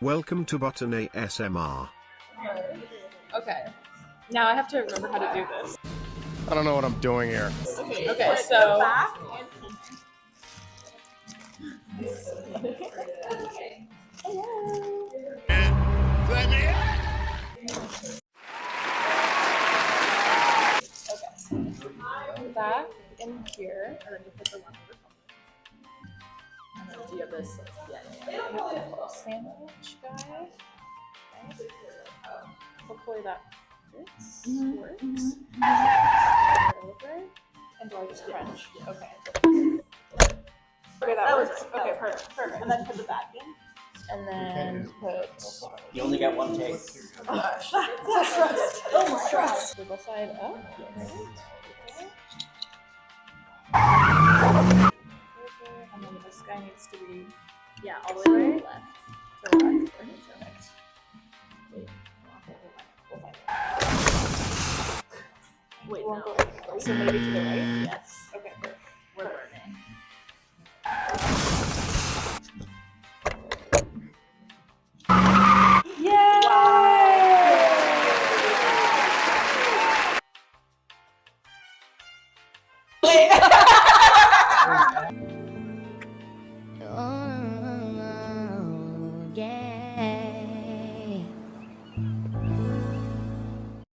Welcome to Button ASMR. Okay. Now I have to remember how to do this. I don't know what I'm doing here. Okay, so... Okay. Back in here, and then you put the one over top. And then do you have this? Yeah. Little sandwich guy. Okay. Hopefully that fits. Works. Over. And do I just crunch? Okay. Okay, that works. Okay, perfect. And then put the back in. And then put. You only got one take. Oh gosh. That's stress. Oh my stress. Wiggle side up. And then this guy needs to be all the way left. To the left. Perfect. We'll find it. Wait, no. So maybe to the right? Yes.